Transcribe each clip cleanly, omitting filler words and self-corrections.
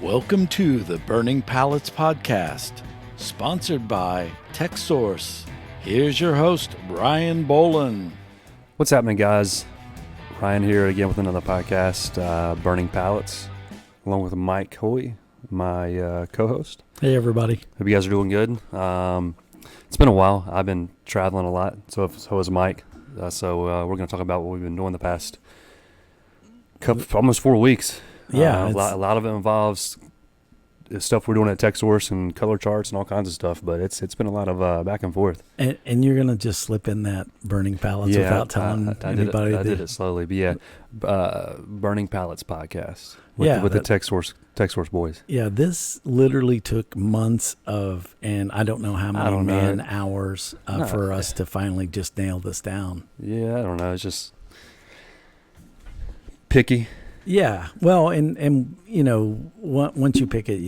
Welcome to the Burning Pallets Podcast, sponsored by Texsource. Here's your host, Ryan Boland. What's happening, guys? Ryan here again with another podcast, Burning Pallets, along with Mike Hoy, my co-host. Hey, everybody. Hope you guys are doing good. It's been a while. I've been traveling a lot, so has Mike. So we're going to talk about what we've been doing the past almost 4 weeks. Yeah, a lot of it involves stuff we're doing at Texsource and color charts and all kinds of stuff, but it's been a lot of back and forth. And you're going to just slip in that burning pallets without telling anybody? I did it slowly, but yeah, Burning Pallets Podcast with the Texsource boys. Yeah, this literally took months of, and I don't know how many man hours for us to finally just nail this down. Yeah, I don't know. It's just picky. Yeah, well, and you know, once you pick it,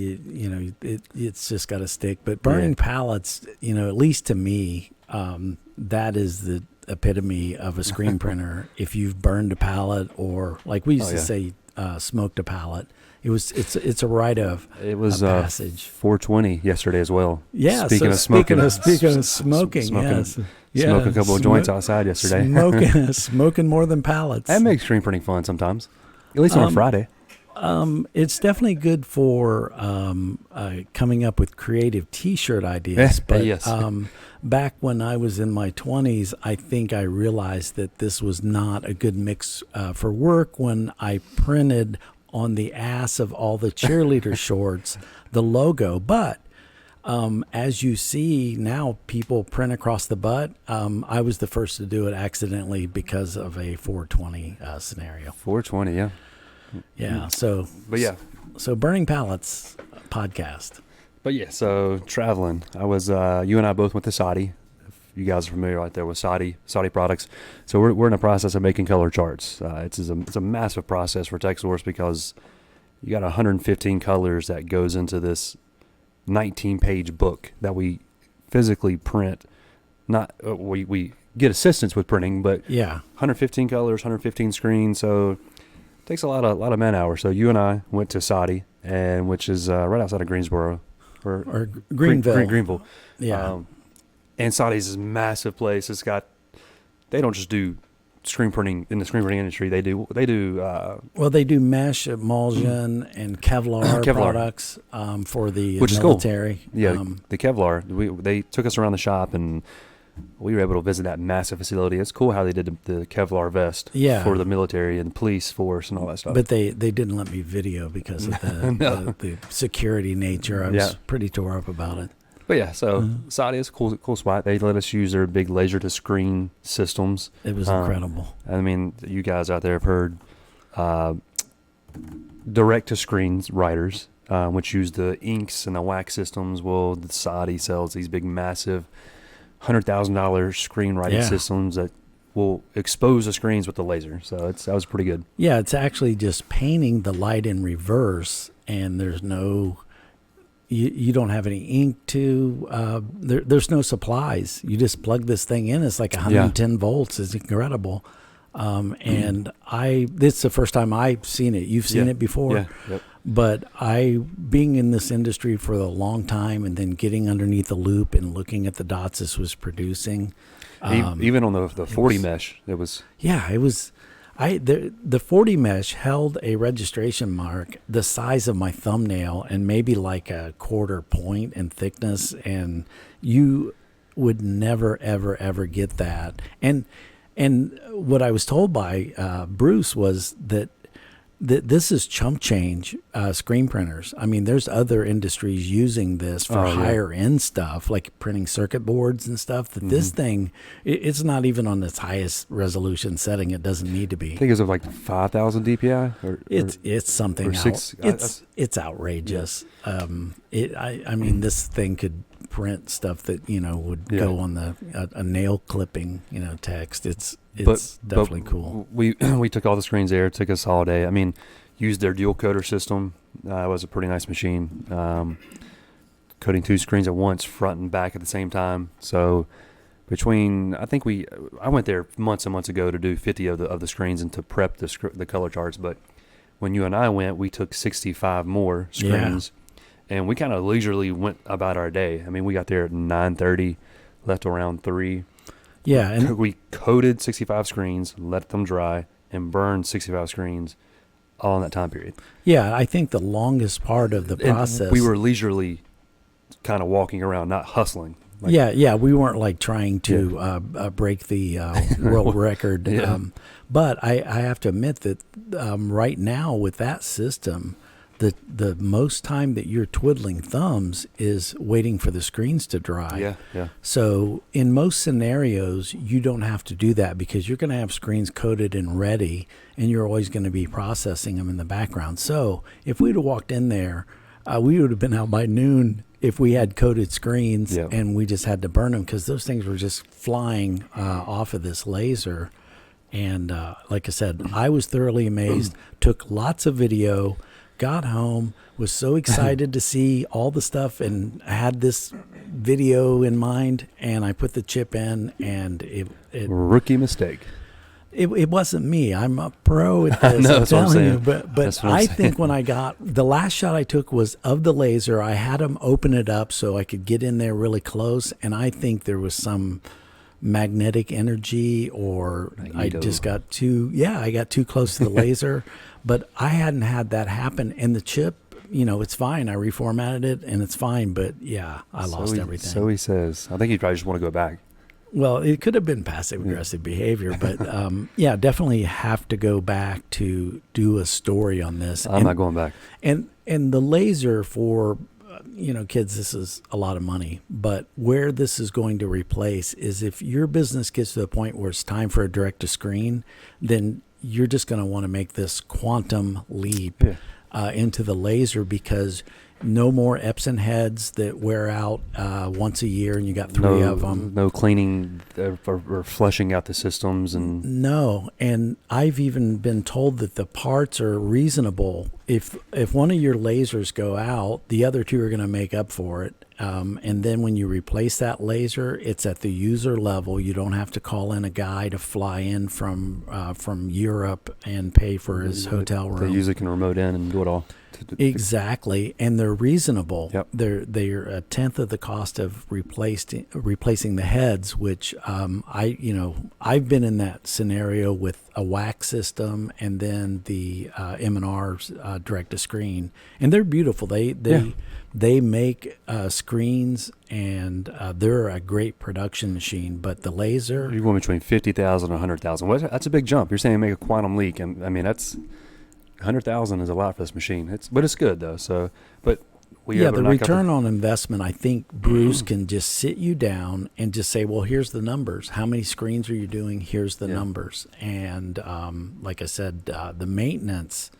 it's just got to stick. But burning pallets, at least to me, that is the epitome of a screen printer. If you've burned a pallet, or like we used to say, smoked a pallet, it's a rite of passage. 420 yesterday as well. Yeah. Speaking of smoking, yes. Smoke a couple of joints outside yesterday. Smoking more than pallets. That makes screen printing fun sometimes. At least on a Friday. It's definitely good for coming up with creative T-shirt ideas. But yes. Back when I was in my 20s, I think I realized that this was not a good mix for work when I printed on the ass of all the cheerleader shorts the logo. But as you see now, people print across the butt. I was the first to do it accidentally because of a 420 scenario. 420, yeah. Yeah. So Burning Pallets podcast. But yeah, so traveling. I was you and I both went to Saudi. If you guys are familiar right there with Saudi products. So we're in the process of making color charts. It's a massive process for Texsource because you got 115 colors that goes into this 19-page book that we physically print. Not we get assistance with printing, but 115 colors, 115 screens, so it takes a lot of man hours. So you and I went to Saudi, and which is right outside of Greensboro or Greenville. Greenville. Yeah. And Saudi's this massive place. They don't just do screen printing in the screen printing industry. They do they do mesh, emulsion, and Kevlar products for the which military. Is cool. Yeah, the Kevlar. They took us around the shop, and we were able to visit that massive facility. It's cool how they did the Kevlar vest for the military and police force and all that stuff. But they didn't let me video because of the security nature. I was pretty tore up about it. But yeah, so Saudi is a cool spot. They let us use their big laser-to-screen systems. It was incredible. I mean, you guys out there have heard direct-to-screen writers, which use the inks and the wax systems. Well, the Saudi sells these big, massive $100,000 screen writing systems that will expose the screens with the laser. So that was pretty good. Yeah, it's actually just painting the light in reverse, and there's no... You don't have any ink to, there's no supplies. You just plug this thing in. It's like 110 volts. It's incredible. And this is the first time I've seen it. You've seen it before. Yeah. Yep. But being in this industry for a long time and then getting underneath the loop and looking at the dots this was producing. Even on the 40 mesh, it was. Yeah, it was. The 40 mesh held a registration mark the size of my thumbnail and maybe like a quarter point in thickness, and you would never, ever, ever get that. And what I was told by Bruce was that this is chump change screen printers. I mean, there's other industries using this for higher end stuff, like printing circuit boards and stuff. That this thing, it's not even on its highest resolution setting. It doesn't need to be. I think it's like 5,000 DPI. It's something. Or six, it's outrageous. Yeah. I mean, this thing could print stuff that would go on a nail clipping text. It's definitely cool. We took all the screens there. It took us all day. I mean, used their dual coder system. It was a pretty nice machine. Coding 2 screens at once, front and back at the same time. So I went there months and months ago to do 50 of the screens and to prep the color charts, but when you and I went, we took 65 more screens, and we kind of leisurely went about our day. I mean, we got there at 9:30, left around 3. Yeah, and We coated 65 screens, let them dry, and burned 65 screens all in that time period. yeah, I think the longest part of the And process. we were leisurely kind of walking around, not hustling. Like, yeah, we weren't like trying to break the world record. Yeah. But I have to admit that right now with that system, the most time that you're twiddling thumbs is waiting for the screens to dry. Yeah. So in most scenarios, you don't have to do that because you're going to have screens coated and ready, and you're always going to be processing them in the background. So if we'd have walked in there, we would have been out by noon if we had coated screens and we just had to burn them because those things were just flying off of this laser. And like I said, I was thoroughly amazed, took lots of video, got home, was so excited to see all the stuff, and I had this video in mind, and I put the chip in, and it Rookie mistake. It wasn't me. I'm a pro at I this. know, I'm that's what I'm telling you. saying. But That's what I'm I saying. think when I got the last shot I took was of the laser. I had them open it up so I could get in there really close, and I think there was some magnetic energy, or I just got I got too close to the laser. But I hadn't had that happen, and the chip, it's fine. I reformatted it, and it's fine. But yeah, I lost everything. So he says. I think he probably just want to go back. Well, it could have been passive aggressive behavior, but definitely have to go back to do a story on this. I'm not going back. And the laser for kids, this is a lot of money, but where this is going to replace is if your business gets to the point where it's time for a direct to screen, then you're just going to want to make this quantum leap into the laser, because no more Epson heads that wear out once a year, and you got 3 of them. No cleaning or flushing out the systems. No, and I've even been told that the parts are reasonable. If one of your lasers go out, the other 2 are going to make up for it. And then when you replace that laser, it's at the user level. You don't have to call in a guy to fly in from Europe and pay for his hotel room. The user can remote in and do it all. Exactly, and they're reasonable. Yep. They're a tenth of the cost of replacing the heads, which I've been in that scenario with a wax system and then the M&R's direct to screen, and they're beautiful. They make screens, and they're a great production machine. But the laser, You're going between 50,000 and 100,000. Well, that's a big jump. You're saying make a quantum leak, and I mean that's 100,000 is a lot for this machine. But it's good though. So, but the return on investment, I think Bruce can just sit you down and just say, well, here's the numbers. How many screens are you doing? Here's the numbers. And like I said, the maintenance,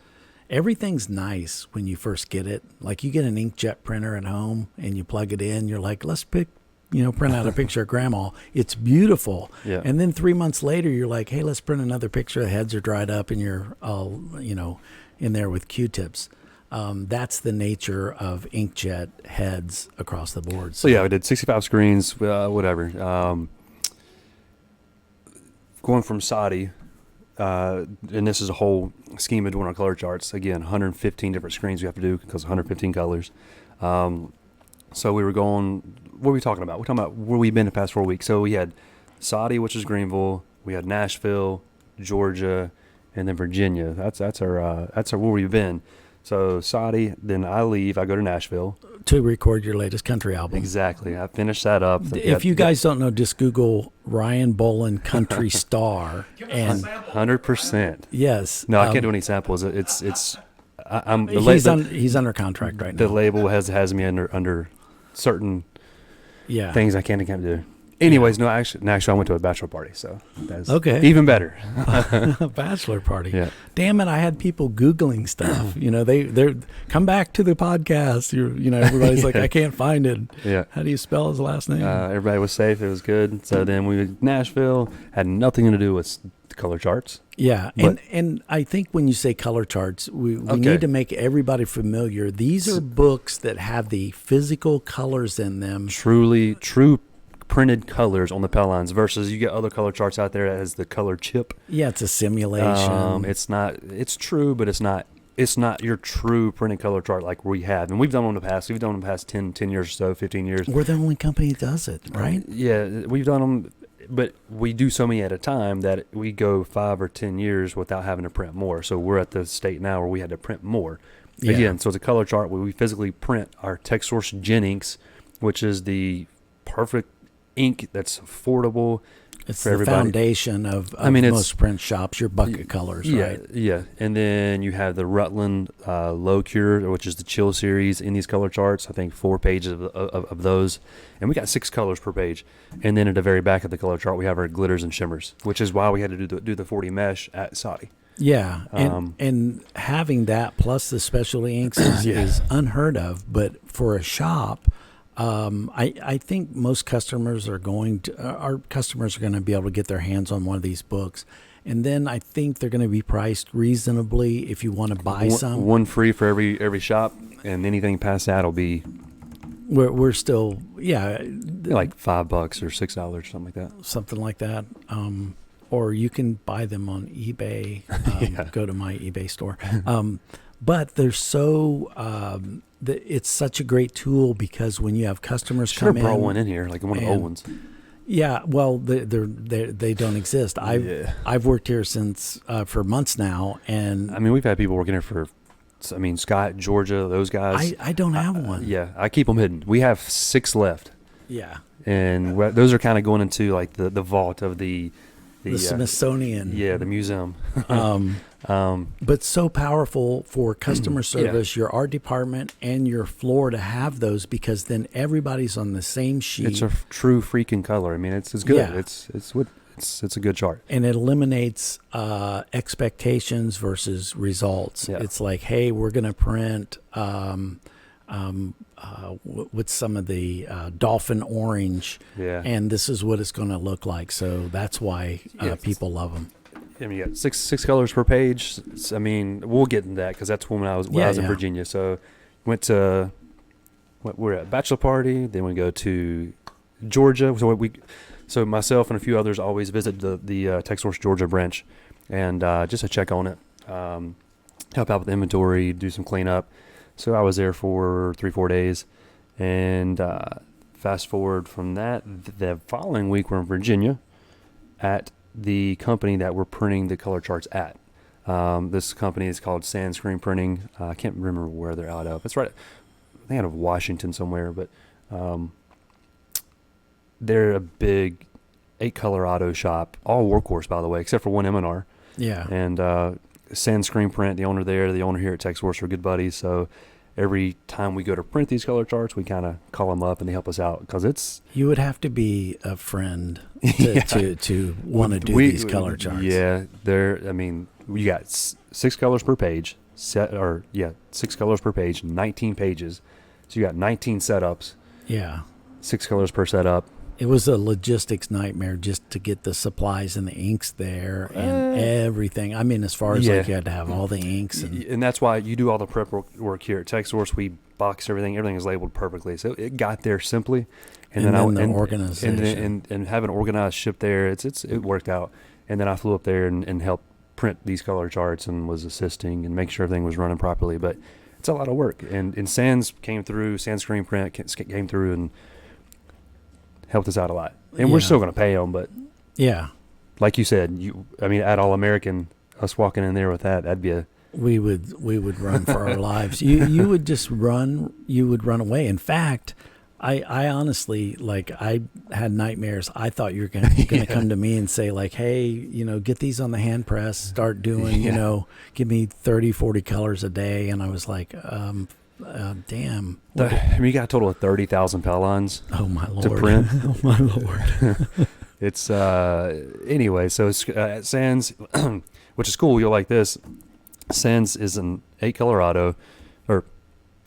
everything's nice when you first get it. Like you get an inkjet printer at home and you plug it in. You're like, let's print out a picture of grandma. It's beautiful. Yeah. And then 3 months later, you're like, hey, let's print another picture. The heads are dried up and you're all, in there with Q-tips. That's the nature of inkjet heads across the board. So we did 65 screens, whatever. Going from Saudi, and this is a whole scheme of doing our color charts. Again, 115 different screens we have to do because 115 colors. So we were going, what are we talking about? We're talking about where we've been the past 4 weeks. So we had Saudi, which is Greenville. We had Nashville, Georgia, and then Virginia. That's our where we've been. So Saudi, then I leave. I go to Nashville to record your latest country album. Exactly. I finished that up. If you guys don't know, just Google Ryan Bolin Country Star and 100%. Yes. No, I can't do any samples. He's under contract right now. The label has me under certain things I can't do. Anyways, no, actually, I went to a bachelor party, so that's even better. A bachelor party. Yeah. Damn it! I had people Googling stuff. They come back to the podcast. Everybody's like, I can't find it. Yeah. How do you spell his last name? Everybody was safe. It was good. So then we went to Nashville. Had nothing to do with the color charts. Yeah, and I think when you say color charts, we need to make everybody familiar. These are books that have the physical colors in them. True printed colors on the Pell lines versus you get other color charts out there that has the color chip. Yeah, it's a simulation. It's true, but it's not it's not your true printed color chart like we have. And we've done them in the past. We've done them in the past 10 years or so, 15 years. We're the only company that does it, right? Yeah, we've done them, but we do so many at a time that we go 5 or 10 years without having to print more. So we're at the state now where we had to print more. Yeah. Again, so it's a color chart where we physically print our Texsource Gen Inks, which is the perfect ink that's affordable. It's for the everybody. Foundation of most print shops, your bucket colors, yeah, right? Yeah, and then you have the Rutland Low Cure, which is the Chill series in these color charts. I think 4 pages of those. And we got 6 colors per page. And then at the very back of the color chart, we have our glitters and shimmers, which is why we had to do the 40 mesh at Saudi. Yeah, and having that plus the specialty inks is unheard of. But for a shop, I think most customers are going to be able to get their hands on one of these books, and then I think they're going to be priced reasonably if you want to buy some. One free for every shop, and anything past that will be. We're still like $5 or $6, something like that. Something like that. Or you can buy them on eBay. Go to my eBay store. But they're so. It's such a great tool because when you have customers come in, brought one in here, like one of the old ones. Yeah, well, they don't exist. I've worked here since for months now, and I mean we've had people working here for. I mean, Scott, Georgia, those guys. I don't have one. Yeah, I keep them hidden. We have 6 left. Yeah, and those are kind of going into like the vault of the Smithsonian. Yeah, the museum. But so powerful for customer service, your art department, and your floor to have those because then everybody's on the same sheet. It's a true freaking color. I mean, it's good. Yeah. It's a good chart. And it eliminates expectations versus results. Yeah. It's like, hey, we're going to print with some of the dolphin orange, and this is what it's going to look like. So that's why people love them. I mean, you got six colors per page. I mean, we'll get into that because that's when I was in Virginia. So went to we're at bachelor party. Then we go to Georgia. So myself and a few others always visit the Texsource Georgia branch, and just to check on it, help out with the inventory, do some cleanup. So I was there for 3-4 days, and fast forward from that, the following week we're in Virginia at the company that we're printing the color charts at. This company is called Sand Screen Printing. I can't remember where they're out of. It's right, I think out of Washington somewhere, but they're a big 8-color auto shop, all Workhorse, by the way, except for one M&R. Yeah. And Sand Screen Print, the owner here at Texsource are good buddies. So every time we go to print these color charts, we kind of call them up and they help us out because it's. You would have to be a friend to want to do these color charts. Yeah, I mean, you got 6 colors per page. 6 colors per page, 19 pages. So you got 19 setups. Yeah. 6 colors per setup. It was a logistics nightmare just to get the supplies and the inks there and everything. I mean, as far as like you had to have all the inks. And that's why you do all the prep work here at Texsource. We box everything. Everything is labeled perfectly. So it got there simply. And then organization. And having organized ship there, it worked out. And then I flew up there and helped print these color charts and was assisting and make sure everything was running properly. But it's a lot of work. And Sands came through, Sand Screen Print came through and helped us out a lot. And we're still going to pay them, but like you said, at All American, us walking in there with that'd be we would run for our lives. You would just run. You would run away. In fact, I honestly, like, I had nightmares. I thought you were going to come to me and say, like, hey, get these on the hand press, start doing, give me 30, 40 colors a day. And I was like, damn. You got a total of 30,000 Pelons. Oh, my Lord. To print. Oh, my Lord. It's, anyway, so it's at Sands, which is cool. You'll like this. Sands is an 8-color auto, or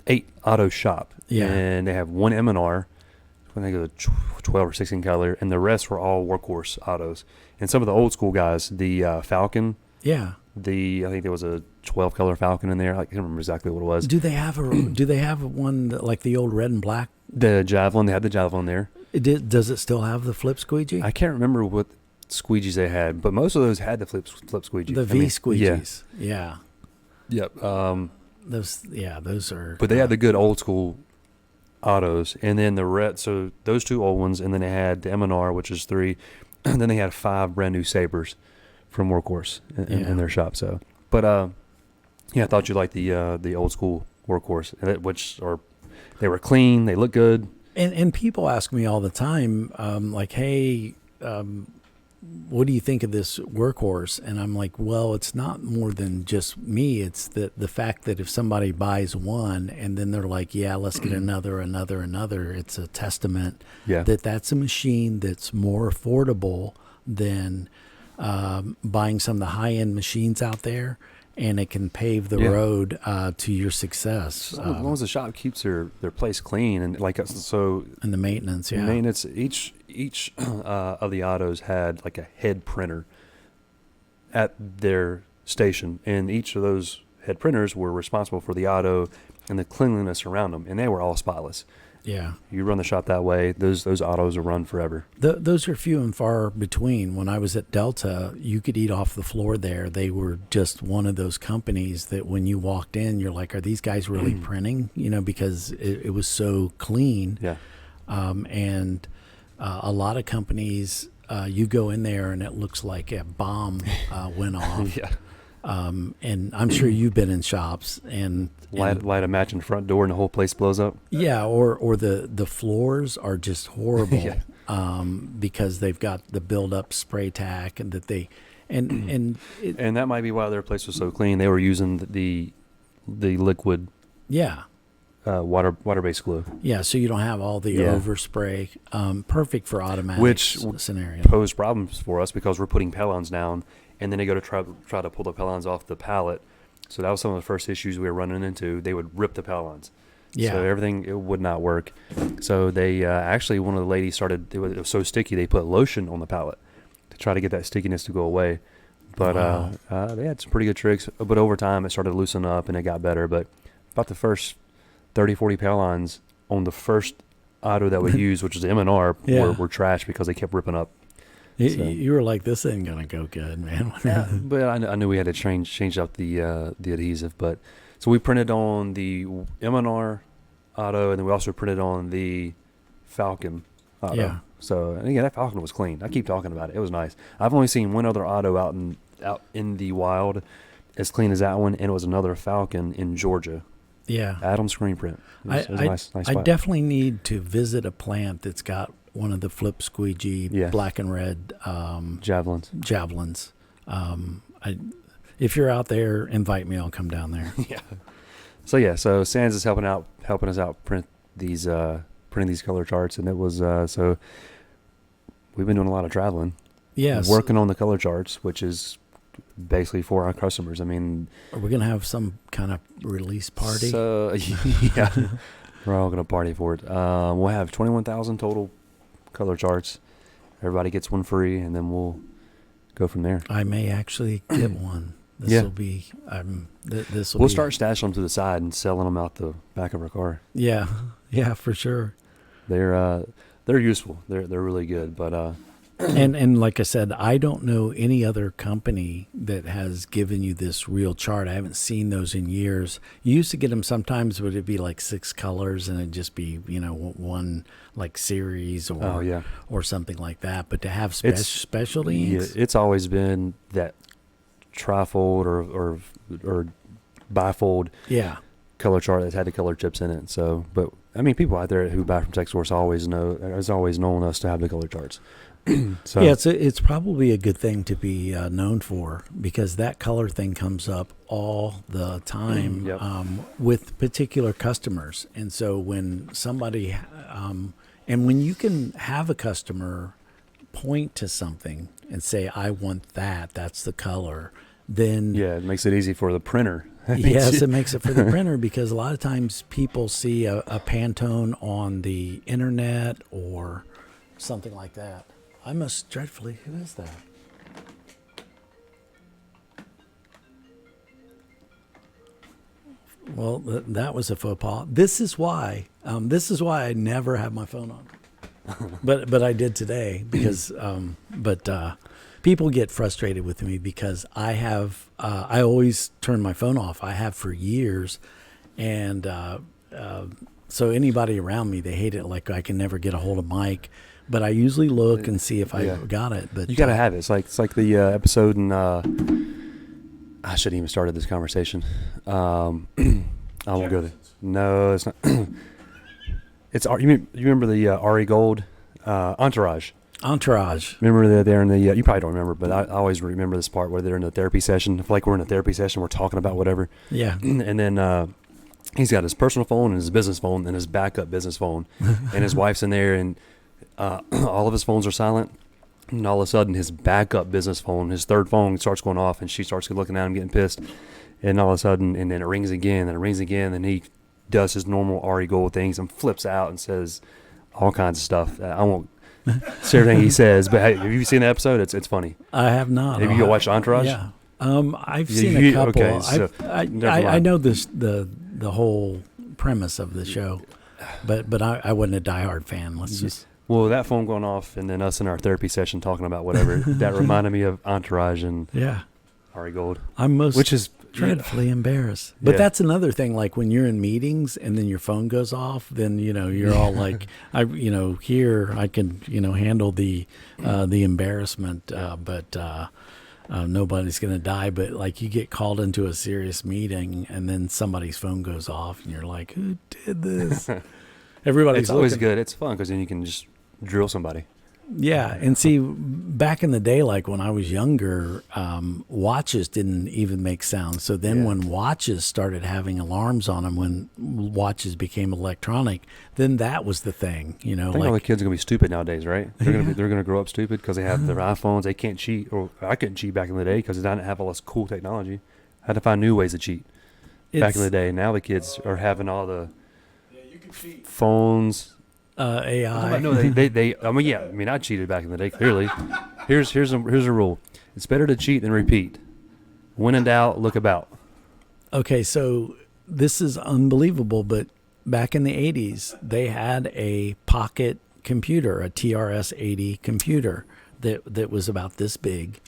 8 auto shop. Yeah. And they have one M&R, when they go to 12 or 16 color, and the rest were all Workhorse autos. And some of the old school guys, the Falcon. Yeah. I think there was a 12-color Falcon in there. I can't remember exactly what it was. Do they have one that, like the old red and black? The Javelin. They had the Javelin there. Does it still have the flip squeegee? I can't remember what squeegees they had, but most of those had the flip squeegee. The V squeegees. Yeah. Yep. Those are. But they had the good old school autos, and then the red. So those two old ones, and then they had the M&R, which is 3, and then they had 5 brand new Sabres from Workhorse in their shop. So, but I thought you liked the old school Workhorse, they were clean, they look good. And people ask me all the time, like, hey, what do you think of this Workhorse? And I'm like, well, it's not more than just me. It's the fact that if somebody buys one and then they're like, yeah, let's get another, it's a testament that that's a machine that's more affordable than buying some of the high-end machines out there, and it can pave the road to your success. As long as the shop keeps their place clean and and the maintenance, maintenance. Each of the autos had like a head printer at their station, and each of those head printers were responsible for the auto and the cleanliness around them, and they were all spotless. Yeah, you run the shop that way, those autos will run forever. Those are few and far between. When I was at Delta, you could eat off the floor there. They were just one of those companies that when you walked in, you're like, are these guys really printing? Because it was so clean. Yeah. And a lot of companies, you go in there and it looks like a bomb went off. Yeah. And I'm sure you've been in shops and light a match in the front door and the whole place blows up. Yeah, or the floors are just horrible because they've got the build-up spray tack and that they and that might be why their place was so clean. They were using the liquid water-based glue. Yeah, so you don't have all the overspray. Perfect for automatic scenario. Posed problems for us because we're putting pelons down, and then they go to try to pull the pelons off the pallet. So that was some of the first issues we were running into. They would rip the pelons. Yeah. So it would not work. So they actually, one of the ladies started, it was so sticky, they put lotion on the pallet to try to get that stickiness to go away. But they had some pretty good tricks. But over time, it started to loosen up and it got better. But about the first 30, 40 pelons on the first auto that we used, which was the M&R, were trash because they kept ripping up. You were like, this ain't gonna go good, man. But I knew we had to change up the adhesive. But so we printed on the M&R auto, and then we also printed on the Falcon auto. Yeah. So and again, that Falcon was clean. I keep talking about it. It was nice. I've only seen one other auto out in the wild as clean as that one, and it was another Falcon in Georgia. Yeah. Atom screen print. It was a nice I spot. definitely need to visit a plant that's got one of the flip squeegee black and red javelins. If you're out there, invite me. I'll come down there. So Sands is helping us out printing these color charts, and it was so we've been doing a lot of traveling. Yes, working on the color charts, which is basically for our customers. I mean, are we gonna have some kind of release party? So we're all gonna party for it. We'll have 21,000 total color charts. Everybody gets one free, and then we'll go from there. I may actually get one. This will be. We'll start stashing them to the side and selling them out the back of our car. Yeah, for sure. They're useful. They're really good, but. And like I said, I don't know any other company that has given you this real chart. I haven't seen those in years. You used to get them sometimes, would it be like 6 colors and it'd just be, one like series or something like that. But to have specialty inks? It's always been that trifold or bifold color chart that's had the color chips in it. So, but I mean, people out there who buy from Texsource has always known us to have the color charts. So. Yeah, it's probably a good thing to be known for, because that color thing comes up all the time with particular customers. And so when somebody, and when you can have a customer point to something and say, I want that's the color, then... Yeah, it makes it easy for the printer. Yes, it makes it for the printer, because a lot of times people see a Pantone on the internet or something like that. I must dreadfully. Who is that? Well, that was a faux pas. This is why I never have my phone on, but I did today because people get frustrated with me because I always turn my phone off. I have for years, and so anybody around me, they hate it. Like I can never get a hold of Mike, but I usually look and see if I got it. But you got to have it. It's like the episode in. I shouldn't even started this conversation. I won't go there. No, it's not. You remember the Ari Gold Entourage? Entourage. Remember they're in the. You probably don't remember, but I always remember this part where they're in the therapy session. If like we're in a therapy session, we're talking about whatever. Yeah. And then he's got his personal phone and his business phone and his backup business phone, and his wife's in there, and all of his phones are silent. And all of a sudden, his backup business phone, his third phone, starts going off, and she starts looking at him, getting pissed. And all of a sudden, and then it rings again, and it rings again, and he does his normal Ari Gold things and flips out and says all kinds of stuff. I won't say everything he says, but hey, have you seen the episode? It's funny. I have not. Have you watched Entourage? Yeah. I've seen a couple. Okay, so I know this the whole premise of the show, but I wasn't a diehard fan. Let's just. Well, that phone going off, and then us in our therapy session talking about whatever, that reminded me of Entourage and Ari Gold. I'm which is dreadfully embarrassed. But that's another thing. Like when you're in meetings and then your phone goes off, then you're all like, here I can handle the embarrassment, but nobody's gonna die. But like you get called into a serious meeting and then somebody's phone goes off, and you're like, who did this? Everybody's it's always good. It's fun because then you can just drill somebody. Yeah, and see, back in the day, like when I was younger, watches didn't even make sound. So then when watches started having alarms on them, when watches became electronic, then that was the thing, I think all the kids are going to be stupid nowadays, right? They're going to grow up stupid because they have their iPhones. They can't cheat, or I couldn't cheat back in the day because I didn't have all this cool technology. I had to find new ways to cheat back in the day. Now the kids are having all the phones. AI. No, they. I mean, I cheated back in the day. Clearly, here's a rule: it's better to cheat than repeat. When in doubt, look about. Okay, so this is unbelievable, but back in the 80s, they had a pocket computer, a TRS-80 computer that was about this big,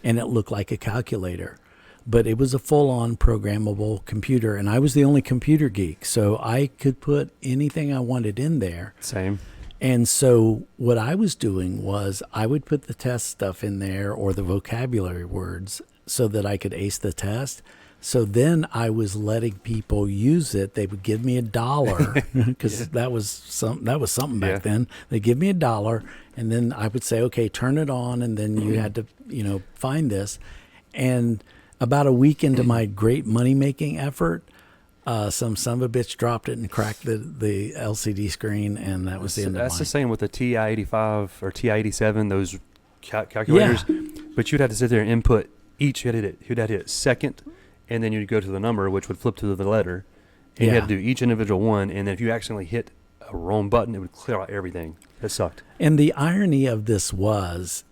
and it looked like a calculator. But it was a full-on programmable computer, and I was the only computer geek, so I could put anything I wanted in there. Same. And so what I was doing was I would put the test stuff in there or the vocabulary words so that I could ace the test. So then I was letting people use it. They would give me $1 because that was something back then. They give me $1, and then I would say, okay, turn it on, and then you had to find this. And about a week into my great money-making effort, some son of a bitch dropped it and cracked the LCD screen, and that was the end of mine. That's the same with the TI-85 or TI-87, those calculators. Yeah. But you'd have to sit there and input each. You'd have to hit second, and then you'd go to the number, which would flip to the letter. And you had to do each individual one, and then if you accidentally hit a wrong button, it would clear out everything. It sucked. And the irony of this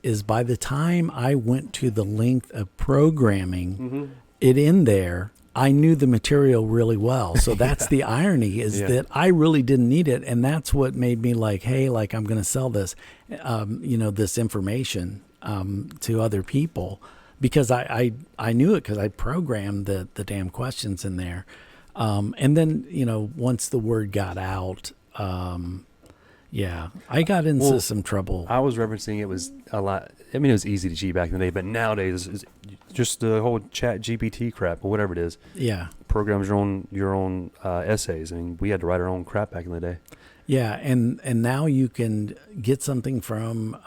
is by the time I went to the length of programming it in there, I knew the material really well. So that's the irony is that I really didn't need it. And that's what made me like, hey, like I'm going to sell this, this information to other people because I knew it because I programmed the damn questions in there. And then, once the word got out, I got into some trouble. I was referencing it was a lot. I mean, it was easy to cheat back in the day, but nowadays it's just the whole chat GPT crap or whatever it is. Yeah. Programs your own essays. I mean, we had to write our own crap back in the day. Yeah, and now you can get something from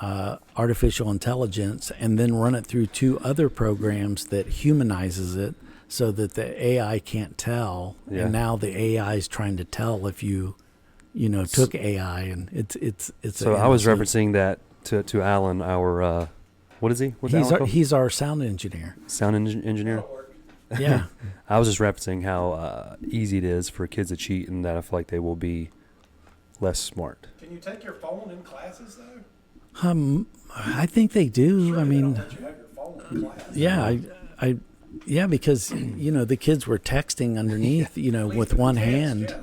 artificial intelligence and then run it through 2 other programs that humanizes it so that the AI can't tell. Yeah. And now the AI is trying to tell if you took AI, and it's. So I was referencing that to Alan, our what is he? He's our sound engineer. Sound engineer. Yeah. I was just referencing how easy it is for kids to cheat, and that I feel like they will be less smart. Can you take your phone in classes though? I think they do. Sure, I mean, they don't let you have your phone in class. Yeah, yeah, because the kids were texting underneath, with one hand.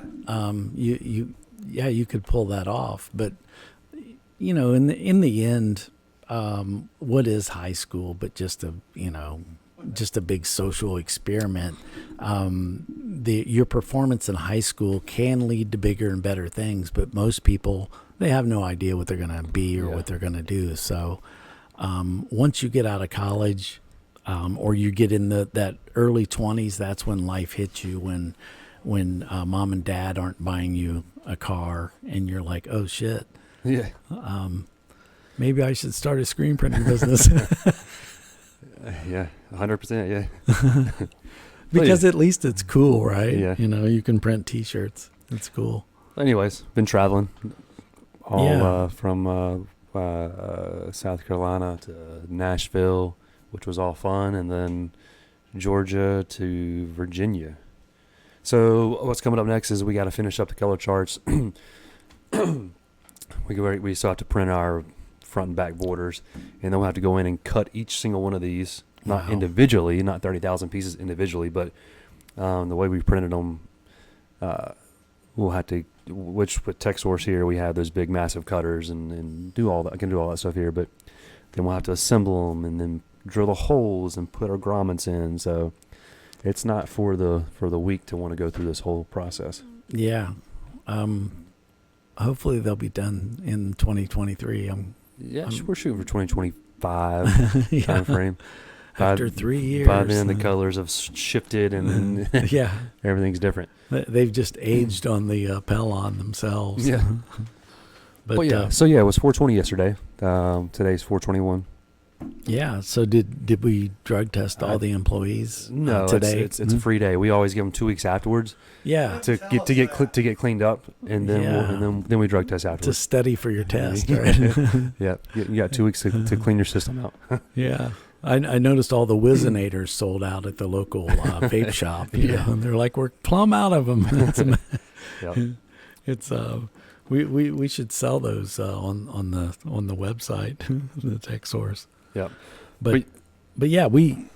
You could pull that off, but in the end, what is high school, but just a big social experiment. Your performance in high school can lead to bigger and better things, but most people, they have no idea what they're going to be or what they're going to do. So once you get out of college, or you get in that early 20s, that's when life hits you, when mom and dad aren't buying you a car and you're like, oh shit. Yeah. Maybe I should start a screen printing business. Yeah, 100%. Yeah. Because at least it's cool, right? Yeah. You can print T-shirts. It's cool. Anyways, been traveling from South Carolina to Nashville, which was all fun, and then Georgia to Virginia. So what's coming up next is we got to finish up the color charts. We still have to print our front and back borders, and then we'll have to go in and cut each single one of these, not individually, not 30,000 pieces individually, but the way we printed them, we'll have to, which with Texsource here, we have those big massive cutters and do all that. I can do all that stuff here, but then we'll have to assemble them and then drill the holes and put our grommets in. So it's not for the weak to want to go through this whole process. Yeah. Hopefully they'll be done in 2023. We're shooting for 2025 time frame. After 3 years. By then the colors have shifted and yeah, everything's different. They've just aged on the Pellon themselves. Yeah. But yeah. So yeah, it was 420 yesterday. Today's 421. Yeah. So did we drug test all the employees? No, today. It's a free day. We always give them 2 weeks afterwards. Yeah. To get cleaned up, and then then we drug test To afterwards. study for your test, right? Yeah. You got 2 weeks to clean your system out. Yeah. I noticed all the Whizzonators sold out at the local vape shop. You know, and they're like, we're plumb out of them. It's we should sell those on the website, the Texsource. Yeah. But yeah, we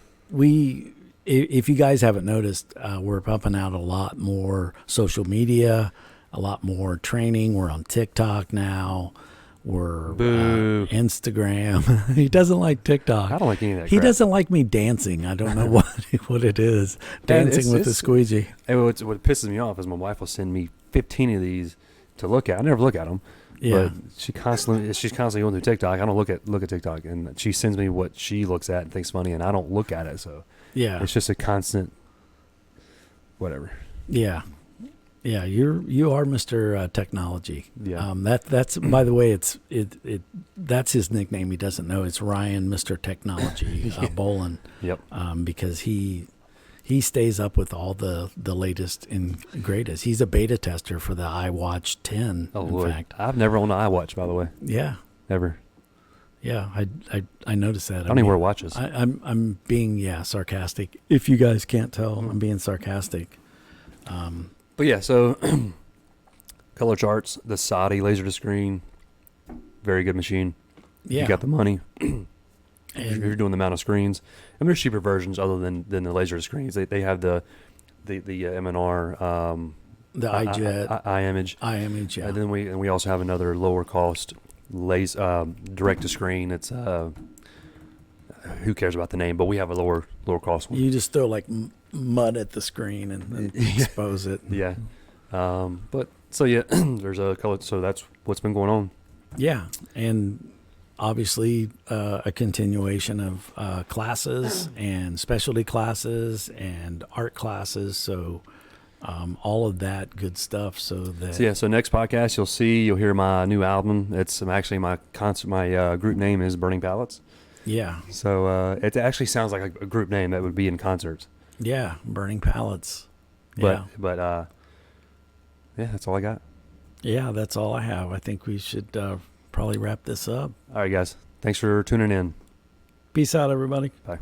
if you guys haven't noticed, we're pumping out a lot more social media, a lot more training. We're on TikTok now. We're Instagram. He doesn't like TikTok. I don't like any of that He crap. doesn't like me dancing. I don't know what it is. Dancing with the squeegee. What pisses me off is my wife will send me 15 of these to look at. I never look at them. Yeah. But she's constantly going through TikTok. I don't look at TikTok, and she sends me what she looks at and thinks funny, and I don't look at it. So Yeah. it's just a constant whatever. Yeah. Yeah, you are Mr. Technology. Yeah. That's by the way, that's his nickname. He doesn't know it's Ryan, Mr. Technology Bolin. Yep. Because he stays up with all the latest and greatest. He's a beta tester for the iWatch 10. Oh in Lord, fact. I've never owned an iWatch, by the way. Yeah. Ever. Yeah, I noticed that. I don't even wear watches. I'm being sarcastic. If you guys can't tell, I'm being sarcastic. But yeah, so color charts, the Saudi laser to screen, very good machine. Yeah. You got the money. And You're doing the amount of screens. And there's cheaper versions other than the laser to screens. They have the M&R, the iJet, iImage. yeah. And then we also have another lower cost direct to screen. It's who cares about the name, but we have a lower cost one. You just throw like mud at the screen and expose it. Yeah. But so yeah, there's a color. So that's what's been going on. Yeah, and obviously a continuation of classes and specialty classes and art classes. So all of that good stuff. So next podcast you'll hear my new album. It's actually my group name is Burning Pallets. Yeah. So it actually sounds like a group name that would be in concerts. Yeah, Burning Pallets. But yeah, that's all I got. Yeah, that's all I have. I think we should probably wrap this up. All right, guys. Thanks for tuning in. Peace out, everybody. Bye.